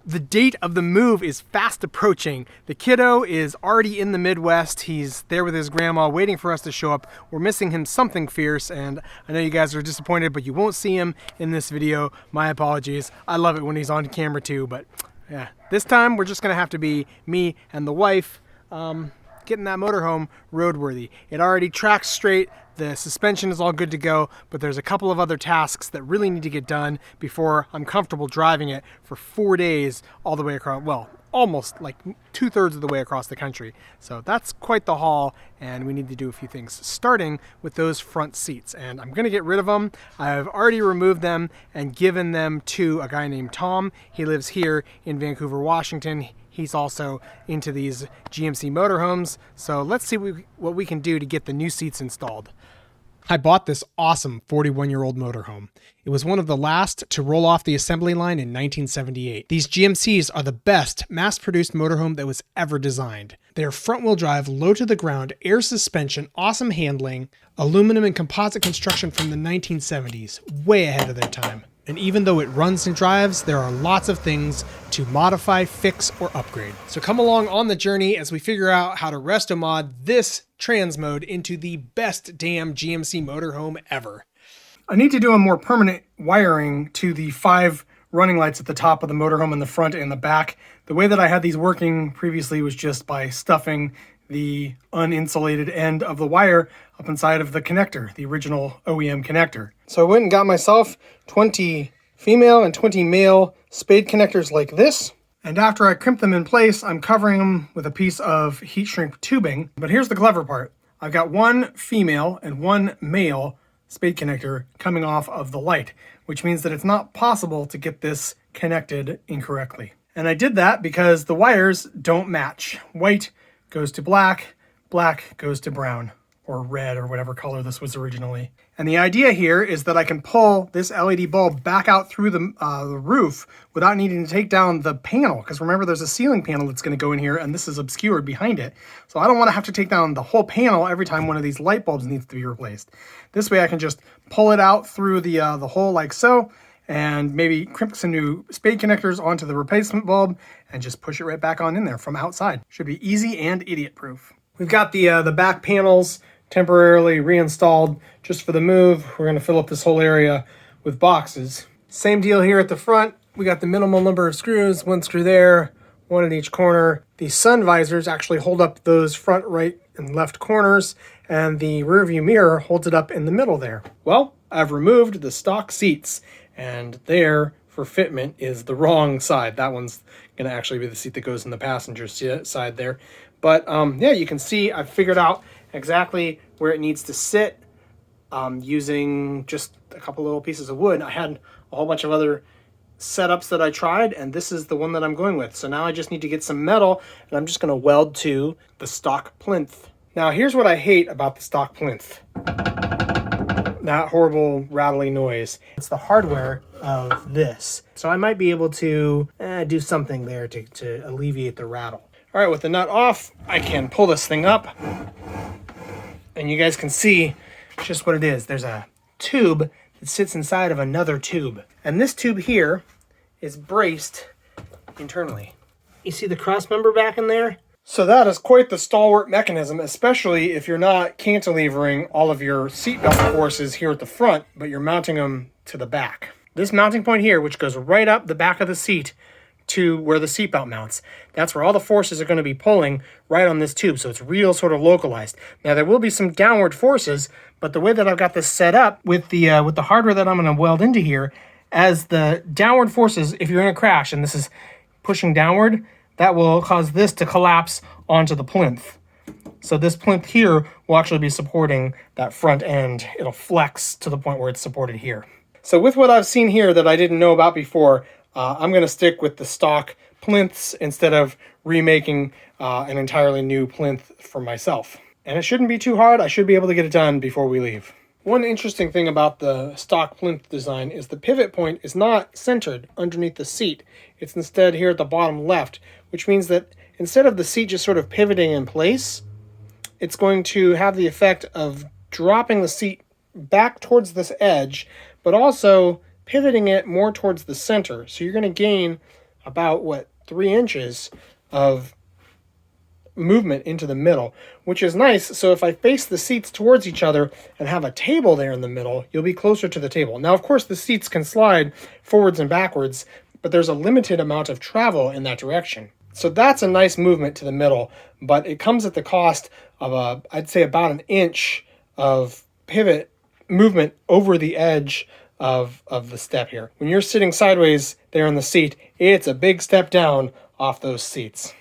The date of the move is fast approaching. The kiddo is already in the Midwest. He's there with his grandma waiting for us to show up. We're missing him something fierce, and I know you guys are disappointed, but you won't see him in this video. My apologies. I love it when he's on camera too, but yeah. This time we're just gonna have to be me and the wife getting that motorhome roadworthy. It already tracks straight. The suspension is all good to go, but there's a couple of other tasks that really need to get done before I'm comfortable driving it for 4 days all the way across, well, almost like 2/3 of the way across the country. So that's quite the haul, and we need to do a few things, starting with those front seats. And I'm gonna get rid of them. I've already removed them and given them to a guy named Tom. He lives here in Vancouver, Washington. He's also into these GMC motorhomes. So let's see what we can do to get the new seats installed. I bought this awesome 41-year-old motorhome. It was one of the last to roll off the assembly line in 1978. These GMCs are the best mass-produced motorhome that was ever designed. They are front-wheel drive, low-to-the-ground, air suspension, awesome handling, aluminum and composite construction from the 1970s, way ahead of their time. And even though it runs and drives, there are lots of things to modify, fix, or upgrade. So come along on the journey as we figure out how to resto mod this trans mode into the best damn GMC motorhome ever. I need to do a more permanent wiring to the 5 running lights at the top of the motorhome in the front and the back. The way that I had these working previously was just by stuffing the uninsulated end of the wire up inside of the connector, the original OEM connector. So I went and got myself 20 female and 20 male spade connectors like this. And after I crimp them in place, I'm covering them with a piece of heat shrink tubing. But here's the clever part. I've got 1 female and 1 male spade connector coming off of the light, which means that it's not possible to get this connected incorrectly. And I did that because the wires don't match. White goes to black, black goes to brown, or red, or whatever color this was originally. And the idea here is that I can pull this LED bulb back out through the roof without needing to take down the panel, because remember there's a ceiling panel that's going to go in here, and this is obscured behind it. So I don't want to have to take down the whole panel every time one of these light bulbs needs to be replaced. This way I can just pull it out through the hole like so, and maybe crimp some new spade connectors onto the replacement bulb and just push it right back on in there from outside. Should be easy and idiot proof. We've got the back panels temporarily reinstalled just for the move. We're going to fill up this whole area with boxes. Same deal here at the front. We got the minimal number of screws, 1 screw there, 1 in each corner. The sun visors actually hold up those front right and left corners, and the rear view mirror holds it up in the middle there. Well, I've removed the stock seats, and there for fitment is the wrong side. That one's going to actually be the seat that goes in the passenger side there. But yeah, you can see I've figured out exactly where it needs to sit using just a couple little pieces of wood. I had a whole bunch of other setups that I tried, and this is the one that I'm going with. So now I just need to get some metal, and I'm just going to weld to the stock plinth. Now here's what I hate about the stock plinth. That horrible rattling noise. It's the hardware of this. So I might be able to do something there to alleviate the rattle. All right, with the nut off, I can pull this thing up, and you guys can see just what it is. There's a tube that sits inside of another tube, and this tube here is braced internally. You see the cross member back in there? So that is quite the stalwart mechanism, especially if you're not cantilevering all of your seatbelt forces here at the front, but you're mounting them to the back. This mounting point here, which goes right up the back of the seat to where the seatbelt mounts, that's where all the forces are going to be pulling right on this tube, so it's real sort of localized. Now there will be some downward forces, but the way that I've got this set up with the hardware that I'm going to weld into here, as the downward forces, if you're in a crash and this is pushing downward, that will cause this to collapse onto the plinth. So this plinth here will actually be supporting that front end. It'll flex to the point where it's supported here. So with what I've seen here that I didn't know about before, I'm going to stick with the stock plinths instead of remaking an entirely new plinth for myself. And it shouldn't be too hard. I should be able to get it done before we leave. One interesting thing about the stock plinth design is the pivot point is not centered underneath the seat. It's instead here at the bottom left, which means that instead of the seat just sort of pivoting in place, it's going to have the effect of dropping the seat back towards this edge, but also pivoting it more towards the center. So you're going to gain about, what, 3 inches of movement into the middle, which is nice. So if I face the seats towards each other and have a table there in the middle, you'll be closer to the table. Now, of course, the seats can slide forwards and backwards, but there's a limited amount of travel in that direction. So that's a nice movement to the middle, but it comes at the cost of I'd say about 1 inch of pivot movement over the edge of the step here. When you're sitting sideways there in the seat, it's a big step down off those seats.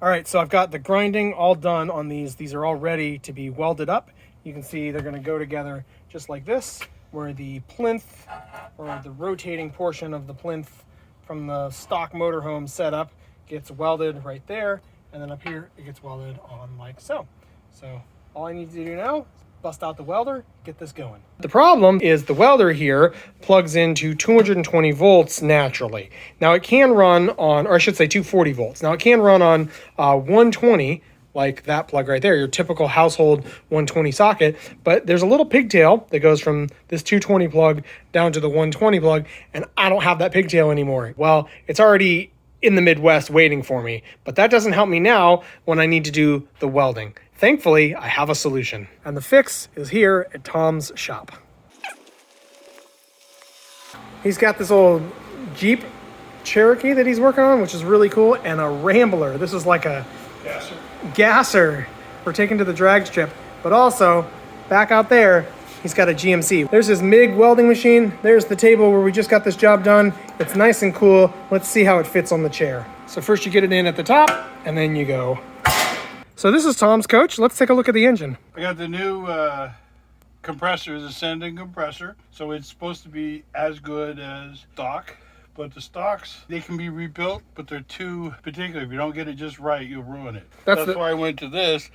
All right, so I've got the grinding all done on these. These are all ready to be welded up. You can see they're going to go together just like this, where the plinth, or the rotating portion of the plinth from the stock motorhome setup, gets welded right there, and then up here it gets welded on like so. So all I need to do now is bust out the welder, get this going. The problem is the welder here plugs into 220 volts naturally. Now it can run on, or I should say 240 volts. Now it can run on 120, like that plug right there, your typical household 120 socket, but there's a little pigtail that goes from this 220 plug down to the 120 plug, and I don't have that pigtail anymore. Well, it's already in the Midwest waiting for me, but that doesn't help me now when I need to do the welding. Thankfully, I have a solution, and the fix is here at Tom's shop. He's got this old Jeep Cherokee that he's working on, which is really cool, and a Rambler. This is like a gasser we're taking to the drag strip, but also back out there, he's got a GMC. There's his MIG welding machine. There's the table where we just got this job done. It's nice and cool. Let's see how it fits on the chair. So first you get it in at the top, and then you go. So this is Tom's coach. Let's take a look at the engine. I got the new compressor, the Ascending compressor. So it's supposed to be as good as stock. But the stocks, they can be rebuilt, but they're too particular. If you don't get it just right, you'll ruin it. That's why I went to this.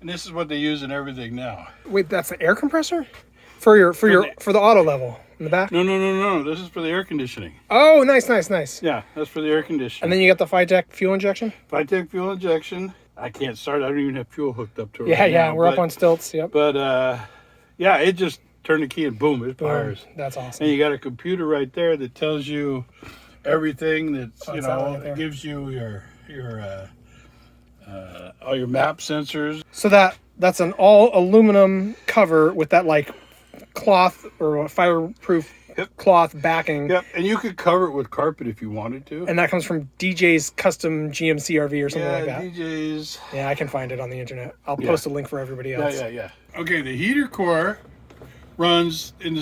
And this is what they use in everything now. Wait, that's the air compressor? For the auto level in the back? No. This is for the air conditioning. Oh, nice. Yeah, that's for the air conditioning. And then you got the Phytec fuel injection? Phytec fuel injection. I can't start. I don't even have fuel hooked up to it. Yeah, we're up on stilts. Yep. But yeah, it just turned the key and boom, it fires. That's awesome. And you got a computer right there that tells you everything that's it gives you your all your map sensors. So that's an all aluminum cover with that like cloth or fireproof cloth backing. Yep, and you could cover it with carpet if you wanted to. And that comes from DJ's custom GMC RV or something like that. DJ's. Yeah, I can find it on the internet. I'll post a link for everybody else. Yeah. Okay, the heater core runs in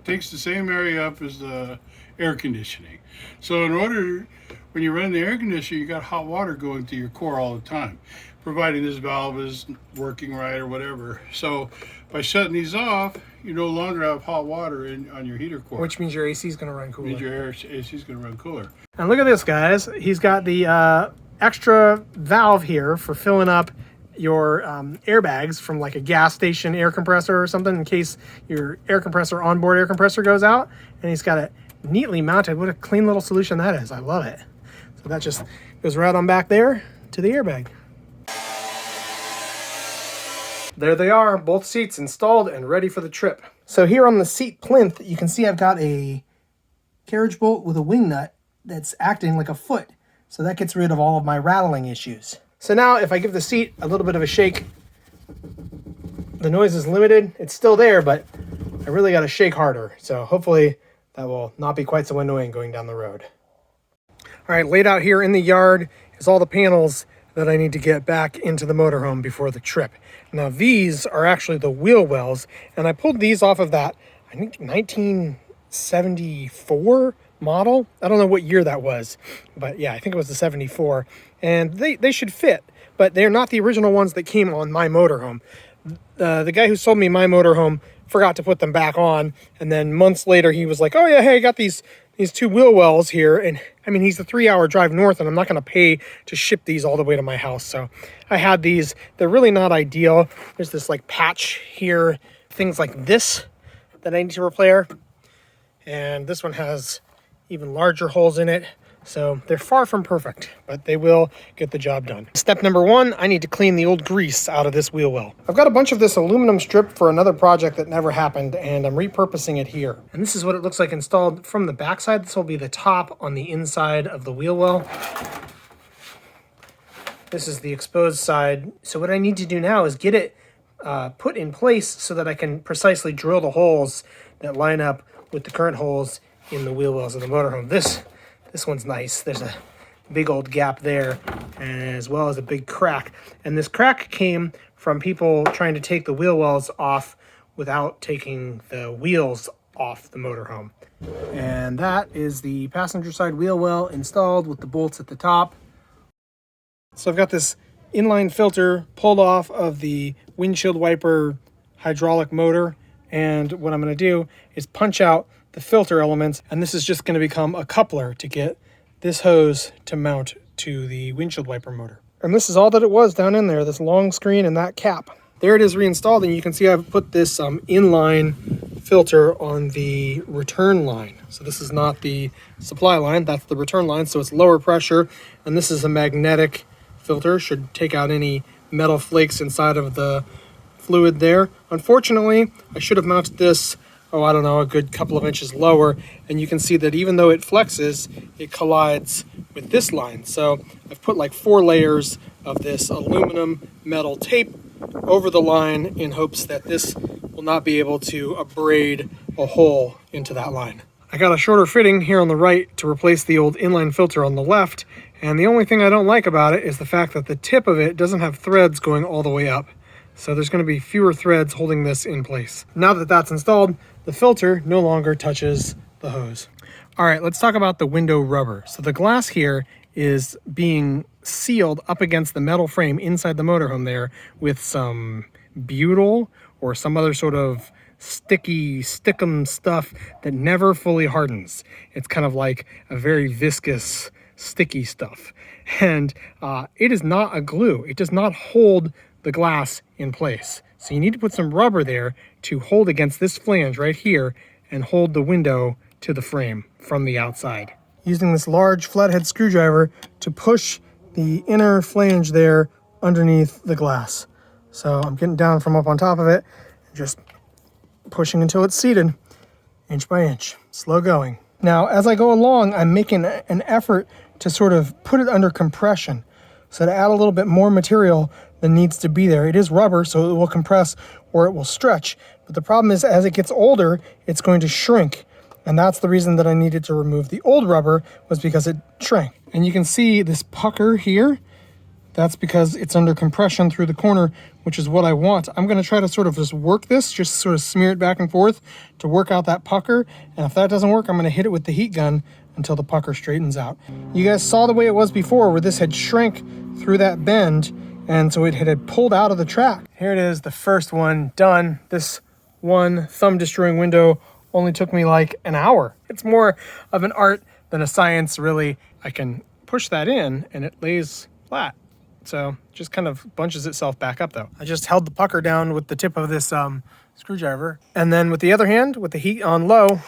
takes the same area up as the air conditioning. So in order, when you run the air conditioner, you got hot water going through your core all the time, providing this valve is working right or whatever. So by shutting these off, you no longer have hot water on your heater core. Which means your AC is going to run cooler. Means your AC is going to run cooler. And look at this, guys. He's got the extra valve here for filling up your airbags from like a gas station air compressor or something in case your onboard air compressor goes out. And he's got it neatly mounted. What a clean little solution that is. I love it. So that just goes right on back there to the airbag. There they are, both seats installed and ready for the trip. So here on the seat plinth, you can see I've got a carriage bolt with a wing nut that's acting like a foot. So that gets rid of all of my rattling issues. So now if I give the seat a little bit of a shake, the noise is limited. It's still there, but I really got to shake harder. So hopefully that will not be quite so annoying going down the road. All right, laid out here in the yard is all the panels that I need to get back into the motorhome before the trip. Now these are actually the wheel wells, and I pulled these off of that, I think 1974 model. I don't know what year that was, but yeah, I think it was the 74. And they should fit, but they're not the original ones that came on my motorhome. The guy who sold me my motorhome forgot to put them back on, and then months later he was like, oh yeah, hey, I got these two wheel wells here, and I mean, he's a 3-hour drive north, and I'm not going to pay to ship these all the way to my house. So I had these. They're really not ideal. There's this like patch here, things like this that I need to repair, and this one has even larger holes in it. So they're far from perfect, but they will get the job done. Step number 1, I need to clean the old grease out of this wheel well. I've got a bunch of this aluminum strip for another project that never happened, and I'm repurposing it here. And this is what it looks like installed from the backside. This will be the top on the inside of the wheel well. This is the exposed side. So what I need to do now is get it put in place so that I can precisely drill the holes that line up with the current holes in the wheel wells of the motorhome. This one's nice. There's a big old gap there, as well as a big crack. And this crack came from people trying to take the wheel wells off without taking the wheels off the motorhome. And that is the passenger side wheel well installed with the bolts at the top. So I've got this inline filter pulled off of the windshield wiper hydraulic motor. And what I'm going to do is punch out the filter elements, and this is just going to become a coupler to get this hose to mount to the windshield wiper motor. And this is all that it was down in there, this long screen and that cap. There it is reinstalled, and you can see I've put this inline filter on the return line. So this is not the supply line, that's the return line, so it's lower pressure, and this is a magnetic filter, should take out any metal flakes inside of the fluid there. Unfortunately, I should have mounted this, I don't know, a good couple of inches lower, and you can see that even though it flexes, it collides with this line. So I've put like 4 layers of this aluminum metal tape over the line in hopes that this will not be able to abrade a hole into that line. I got a shorter fitting here on the right to replace the old inline filter on the left, and the only thing I don't like about it is the fact that the tip of it doesn't have threads going all the way up. So there's going to be fewer threads holding this in place. Now that that's installed, the filter no longer touches the hose. All right, let's talk about the window rubber. So the glass here is being sealed up against the metal frame inside the motorhome there with some butyl or some other sort of sticky stickum stuff that never fully hardens. It's kind of like a very viscous, sticky stuff. And it is not a glue. It does not hold the glass in place. So you need to put some rubber there to hold against this flange right here and hold the window to the frame from the outside. Using this large flathead screwdriver to push the inner flange there underneath the glass. So I'm getting down from up on top of it, just pushing until it's seated, inch by inch, slow going. Now, as I go along, I'm making an effort to sort of put it under compression. So to add a little bit more material than needs to be there. It is rubber, so it will compress or it will stretch. But the problem is, as it gets older, it's going to shrink. And that's the reason that I needed to remove the old rubber, was because it shrank. And you can see this pucker here. That's because it's under compression through the corner, which is what I want. I'm going to try to sort of just work this, just sort of smear it back and forth to work out that pucker. And if that doesn't work, I'm going to hit it with the heat gun until the pucker straightens out. You guys saw the way it was before, where this had shrank through that bend, and so it had pulled out of the track. Here it is, the first one done. This one thumb-destroying window only took me like an hour. It's more of an art than a science, really. I can push that in, and it lays flat. So just kind of bunches itself back up though. I just held the pucker down with the tip of this screwdriver. And then with the other hand, with the heat on low,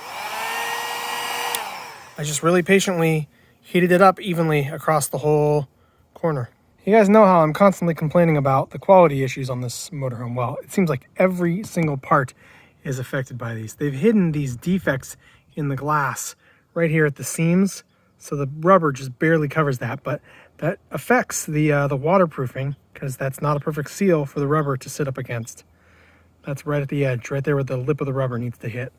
I just really patiently heated it up evenly across the whole corner. You guys know how I'm constantly complaining about the quality issues on this motorhome. Well, it seems like every single part is affected by these. They've hidden these defects in the glass right here at the seams. So the rubber just barely covers that, but that affects the waterproofing, because that's not a perfect seal for the rubber to sit up against. That's right at the edge, right there where the lip of the rubber needs to hit.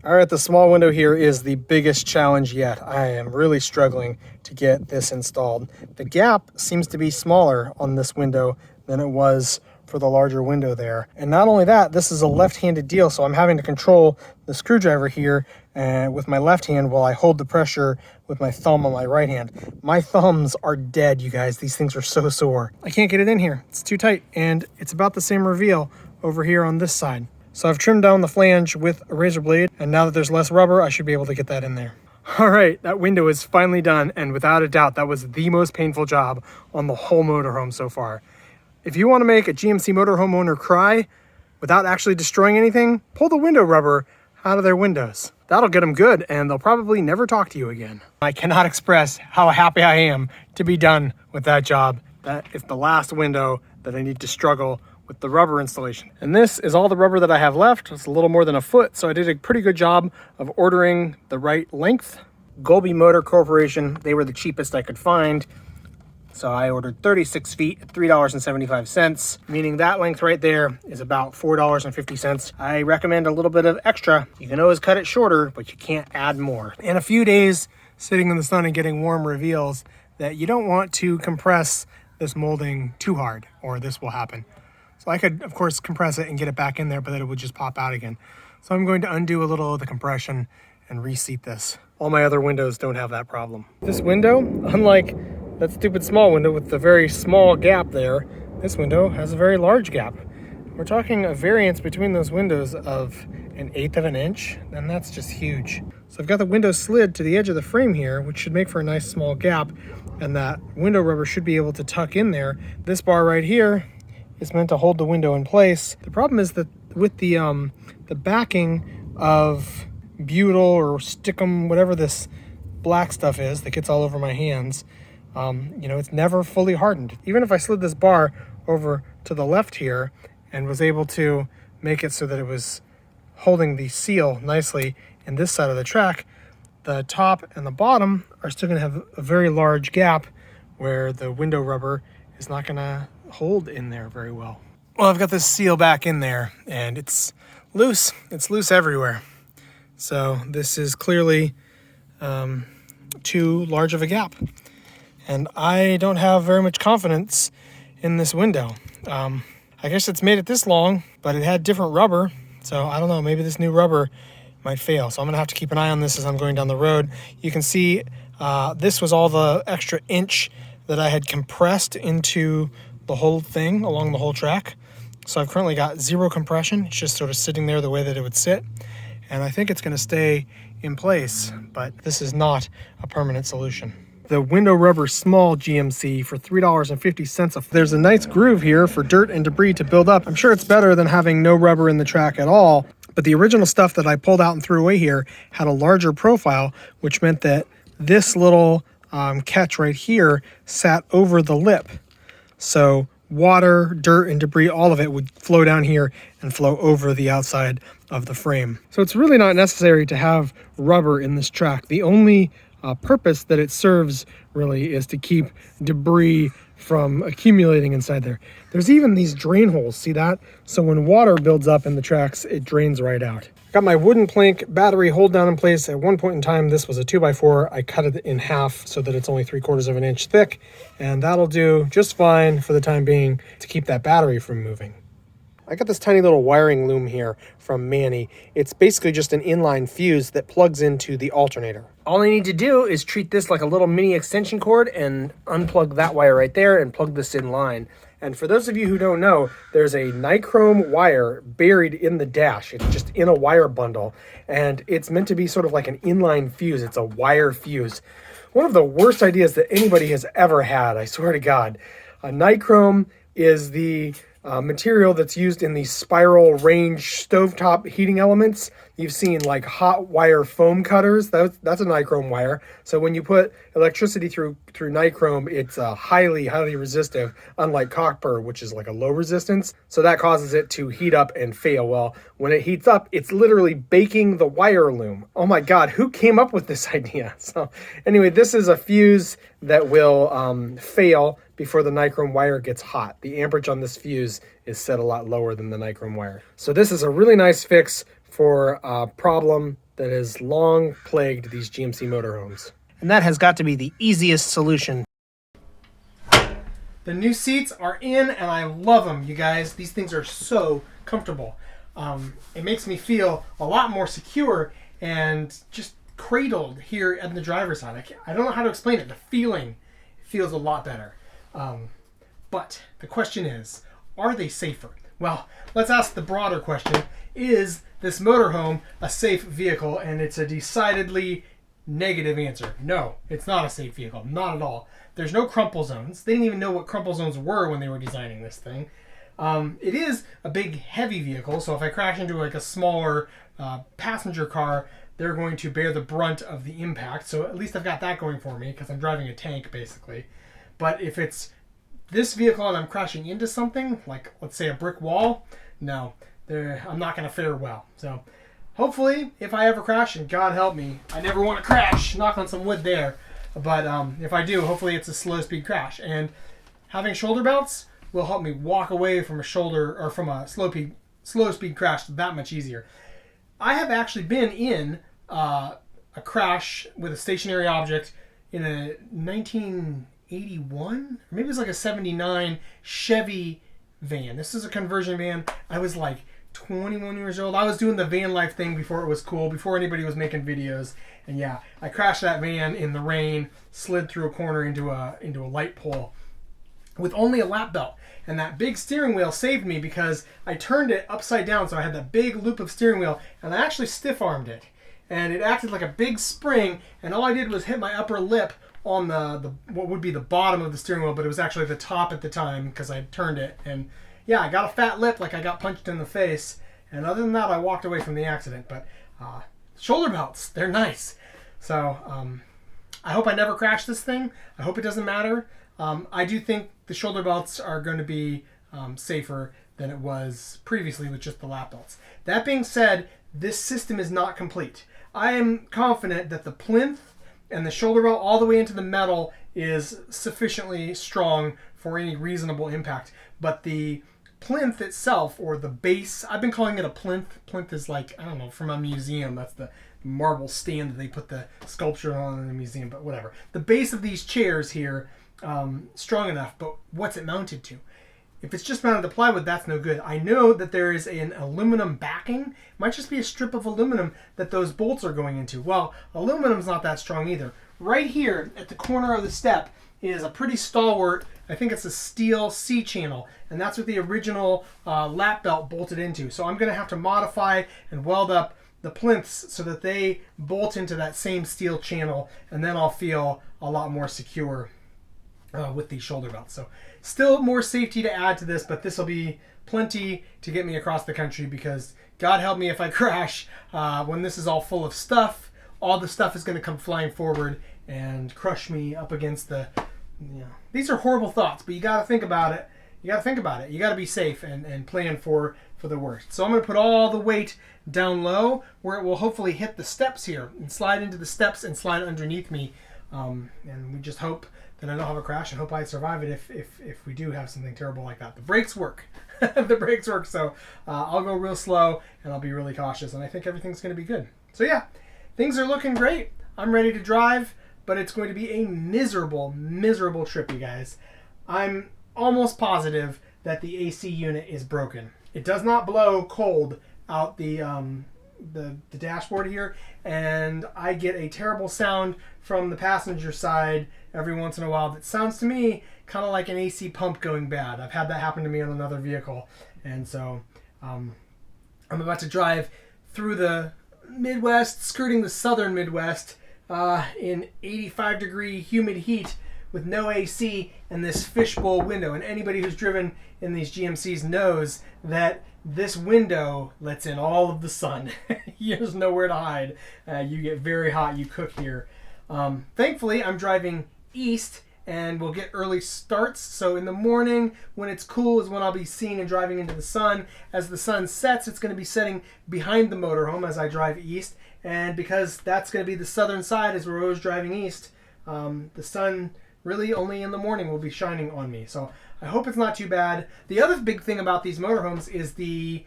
All right, the small window here is the biggest challenge yet. I am really struggling to get this installed. The gap seems to be smaller on this window than it was for the larger window there. And not only that, this is a left-handed deal, so I'm having to control the screwdriver here with my left hand while I hold the pressure with my thumb on my right hand. My thumbs are dead, you guys. These things are so sore. I can't get it in here. It's too tight, and it's about the same reveal over here on this side. So I've trimmed down the flange with a razor blade, and now that there's less rubber, I should be able to get that in there. All right, that window is finally done, and without a doubt, that was the most painful job on the whole motorhome so far. If you want to make a GMC motorhome owner cry without actually destroying anything, pull the window rubber out of their windows. That'll get them good, and they'll probably never talk to you again. I cannot express how happy I am to be done with that job. That is the last window that I need to struggle with the rubber installation. And this is all the rubber that I have left. It's a little more than a foot, so I did a pretty good job of ordering the right length. Golby Motor Corporation, they were the cheapest I could find. So I ordered 36 feet at $3.75, meaning that length right there is about $4.50. I recommend a little bit of extra. You can always cut it shorter, but you can't add more. In a few days, sitting in the sun and getting warm reveals that you don't want to compress this molding too hard, or this will happen. So I could, of course, compress it and get it back in there, but then it would just pop out again. So I'm going to undo a little of the compression and reseat this. All my other windows don't have that problem. This window, unlike that stupid small window with the very small gap there, this window has a very large gap. We're talking a variance between those windows of 1/8 of an inch, and that's just huge. So I've got the window slid to the edge of the frame here, which should make for a nice small gap, and that window rubber should be able to tuck in there. This bar right here is meant to hold the window in place. The problem is that with the backing of butyl or stickum, whatever this black stuff is that gets all over my hands, you know, it's never fully hardened. Even if I slid this bar over to the left here and was able to make it so that it was holding the seal nicely in this side of the track, the top and the bottom are still going to have a very large gap where the window rubber is not going to hold in there very well. Well, I've got this seal back in there and it's loose. It's loose everywhere. So this is clearly too large of a gap. And I don't have very much confidence in this window. I guess it's made it this long, but it had different rubber. So I don't know, maybe this new rubber might fail. So I'm gonna have to keep an eye on this as I'm going down the road. You can see this was all the extra inch that I had compressed into the whole thing along the whole track. So I've currently got 0 compression. It's just sort of sitting there the way that it would sit. And I think it's gonna stay in place, but this is not a permanent solution. The window rubber small GMC for $3.50. There's a nice groove here for dirt and debris to build up. I'm sure it's better than having no rubber in the track at all, but the original stuff that I pulled out and threw away here had a larger profile, which meant that this little catch right here sat over the lip. So water, dirt, and debris, all of it would flow down here and flow over the outside of the frame. So it's really not necessary to have rubber in this track. The only purpose that it serves really is to keep debris from accumulating inside there. There's even these drain holes, see that? So when water builds up in the tracks, it drains right out. Got my wooden plank battery hold down in place. At one point in time, this was a 2x4. I cut it in half so that it's only 3/4 of an inch thick, and that'll do just fine for the time being to keep that battery from moving. I got this tiny little wiring loom here from Manny. It's basically just an inline fuse that plugs into the alternator. All I need to do is treat this like a little mini extension cord and unplug that wire right there and plug this in line. And for those of you who don't know, there's a nichrome wire buried in the dash. It's just in a wire bundle, and it's meant to be sort of like an inline fuse. It's a wire fuse. One of the worst ideas that anybody has ever had, I swear to God. Nichrome is the material that's used in the spiral range stovetop heating elements. You've seen like hot wire foam cutters. That's a nichrome wire. So when you put electricity through nichrome, it's highly resistive, unlike copper, which is like a low resistance. So that causes it to heat up and fail. Well, when it heats up, it's literally baking the wire loom. Oh my God, who came up with this idea? So anyway, this is a fuse that will fail before the nichrome wire gets hot. The amperage on this fuse is set a lot lower than the nichrome wire. So this is a really nice fix for a problem that has long plagued these GMC motorhomes. And that has got to be the easiest solution. The new seats are in and I love them, you guys. These things are so comfortable. It makes me feel a lot more secure and just cradled here at the driver's side. I don't know how to explain it. The feeling feels a lot better. But the question is, are they safer? Well, let's ask the broader question. Is this motorhome a safe vehicle? And it's a decidedly negative answer. No, it's not a safe vehicle. Not at all. There's no crumple zones. They didn't even know what crumple zones were when they were designing this thing. It is a big, heavy vehicle, so if I crash into like a smaller passenger car, they're going to bear the brunt of the impact. So at least I've got that going for me because I'm driving a tank, basically. But if it's this vehicle and I'm crashing into something, like let's say a brick wall, no, I'm not going to fare well. So hopefully, if I ever crash, and God help me, I never want to crash, knock on some wood there. But if I do, hopefully it's a slow speed crash. And having shoulder belts will help me walk away from a slow speed crash that much easier. I have actually been in a crash with a stationary object in a 1981, or maybe it was like a 79 Chevy van. This is a conversion van. I was like 21 years old. I was doing the van life thing before it was cool, before anybody was making videos. And yeah, I crashed that van in the rain, slid through a corner into a light pole with only a lap belt. And that big steering wheel saved me because I turned it upside down, so I had that big loop of steering wheel, and I actually stiff-armed it. And it acted like a big spring, and all I did was hit my upper lip on the what would be the bottom of the steering wheel, but it was actually the top at the time because I turned it. And yeah, I got a fat lip like I got punched in the face. And other than that, I walked away from the accident. But shoulder belts, they're nice. So I hope I never crash this thing. I hope it doesn't matter. I do think the shoulder belts are going to be safer than it was previously with just the lap belts. That being said, this system is not complete. I am confident that the plinth and the shoulder belt all the way into the metal is sufficiently strong for any reasonable impact. But the plinth itself, or the base, I've been calling it a plinth. Plinth is like, I don't know, from a museum. That's the marble stand that they put the sculpture on in the museum, but whatever. The base of these chairs here, strong enough, but what's it mounted to? If it's just mounted to plywood, that's no good. I know that there is an aluminum backing. It might just be a strip of aluminum that those bolts are going into. Well, aluminum's not that strong either. Right here at the corner of the step is a pretty stalwart, I think it's a steel C-channel, and that's what the original lap belt bolted into. So I'm going to have to modify and weld up the plinths so that they bolt into that same steel channel, and then I'll feel a lot more secure with these shoulder belts. So still more safety to add to this, but this will be plenty to get me across the country because God help me if I crash. When this is all full of stuff, all the stuff is going to come flying forward and crush me up against the... These are horrible thoughts, but you got to think about it. You got to be safe and plan for the worst. So I'm going to put all the weight down low where it will hopefully hit the steps here and slide into the steps and slide underneath me. And we just hope that I don't have a crash and hope I survive it if we do have something terrible like that. The brakes work. The brakes work, so I'll go real slow and I'll be really cautious, and I think everything's going to be good. So yeah, things are looking great. I'm ready to drive, but it's going to be a miserable, miserable trip, you guys. I'm almost positive that the AC unit is broken. It does not blow cold out the dashboard here, and I get a terrible sound from the passenger side every once in a while that sounds to me kind of like an AC pump going bad. I've had that happen to me on another vehicle, and so I'm about to drive through the Midwest, skirting the southern Midwest in 85 degree humid heat with no AC and this fishbowl window. And anybody who's driven in these GMCs knows that this window lets in all of the sun. There's nowhere to hide. You get very hot. You cook here. Thankfully, I'm driving east and we'll get early starts. So in the morning when it's cool is when I'll be seeing and driving into the sun. As the sun sets, it's going to be setting behind the motorhome as I drive east. And because that's going to be the southern side as we're always driving east, the sun really only in the morning will be shining on me. So I hope it's not too bad. The other big thing about these motorhomes is the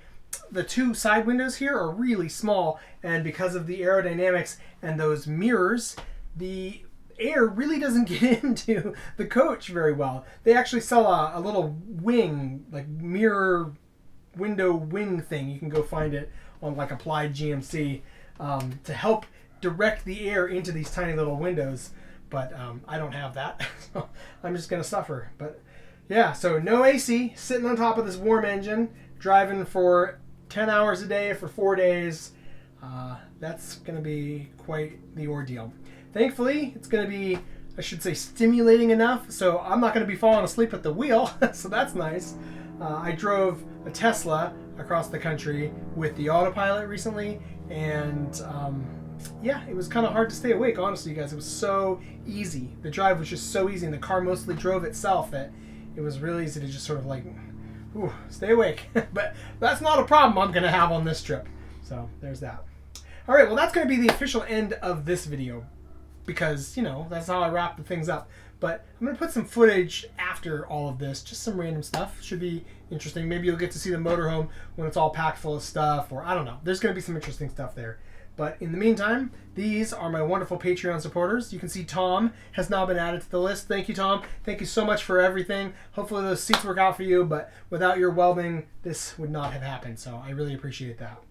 two side windows here are really small, and because of the aerodynamics and those mirrors, the air really doesn't get into the coach very well. They actually sell a little wing, like mirror window wing thing. You can go find it on like Applied GMC to help direct the air into these tiny little windows. But I don't have that, so I'm just going to suffer. But yeah, so no AC, sitting on top of this warm engine, driving for 10 hours a day for 4 days. That's going to be quite the ordeal. Thankfully, it's going to be, I should say, stimulating enough, so I'm not going to be falling asleep at the wheel, so that's nice. I drove a Tesla across the country with the autopilot recently, and yeah, it was kind of hard to stay awake, honestly, you guys. It was so easy. The drive was just so easy, and the car mostly drove itself that it was really easy to just sort of like, ooh, stay awake. But that's not a problem I'm going to have on this trip. So there's that. All right, well, that's going to be the official end of this video because, you know, that's how I wrap the things up. But I'm going to put some footage after all of this, just some random stuff. Should be interesting. Maybe you'll get to see the motorhome when it's all packed full of stuff, or I don't know. There's going to be some interesting stuff there. But in the meantime, these are my wonderful Patreon supporters. You can see Tom has now been added to the list. Thank you, Tom. Thank you so much for everything. Hopefully those seats work out for you, but without your welding, this would not have happened. So I really appreciate that.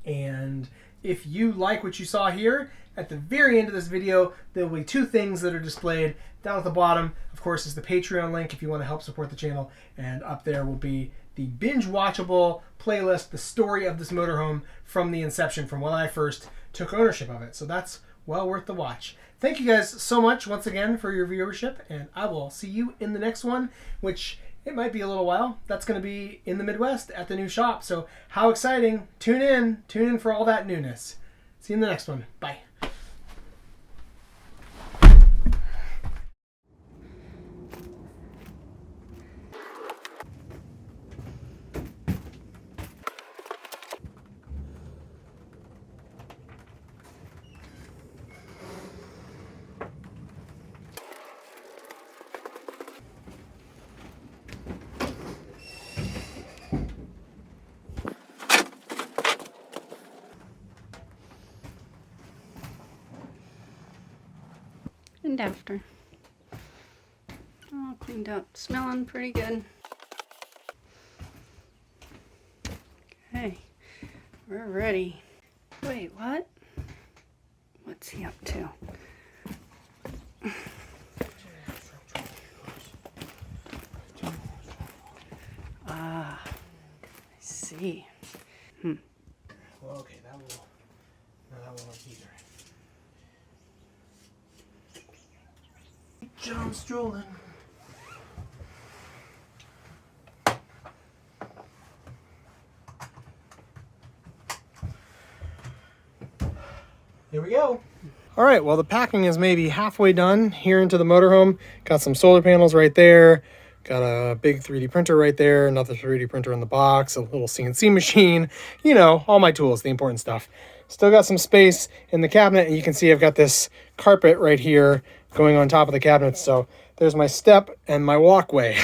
And if you like what you saw here, at the very end of this video, there will be two things that are displayed. Down at the bottom, of course, is the Patreon link if you want to help support the channel. And up there will be the binge-watchable playlist, the story of this motorhome from the inception, from when I first took ownership of it. So that's well worth the watch. Thank you guys so much once again for your viewership, and I will see you in the next one, which it might be a little while. That's going to be in the Midwest at the new shop. So how exciting. Tune in for all that newness. See you in the next one. Bye. And after. All cleaned up. Smelling pretty good. Okay. We're ready. Wait, what? What's he up to? Ah, I see. Well, okay, that will work either. John strolling. Here we go. All right, well, the packing is maybe halfway done here into the motorhome. Got some solar panels right there. Got a big 3D printer right there, another 3D printer in the box, a little CNC machine, you know, all my tools, the important stuff. Still got some space in the cabinet, and you can see I've got this carpet right here going on top of the cabinet. So there's my step and my walkway.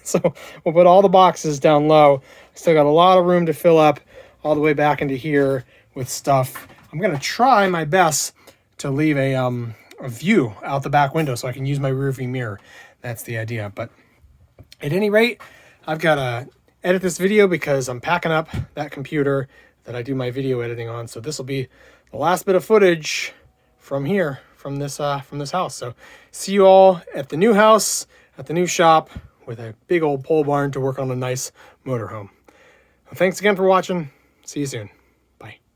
So we'll put all the boxes down low. Still got a lot of room to fill up all the way back into here with stuff. I'm going to try my best to leave a view out the back window so I can use my rear view mirror. That's the idea. But at any rate, I've got to edit this video because I'm packing up that computer that I do my video editing on. So this will be the last bit of footage from here, from this house. So see you all at the new house, at the new shop, with a big old pole barn to work on a nice motorhome. Well, thanks again for watching. See you soon.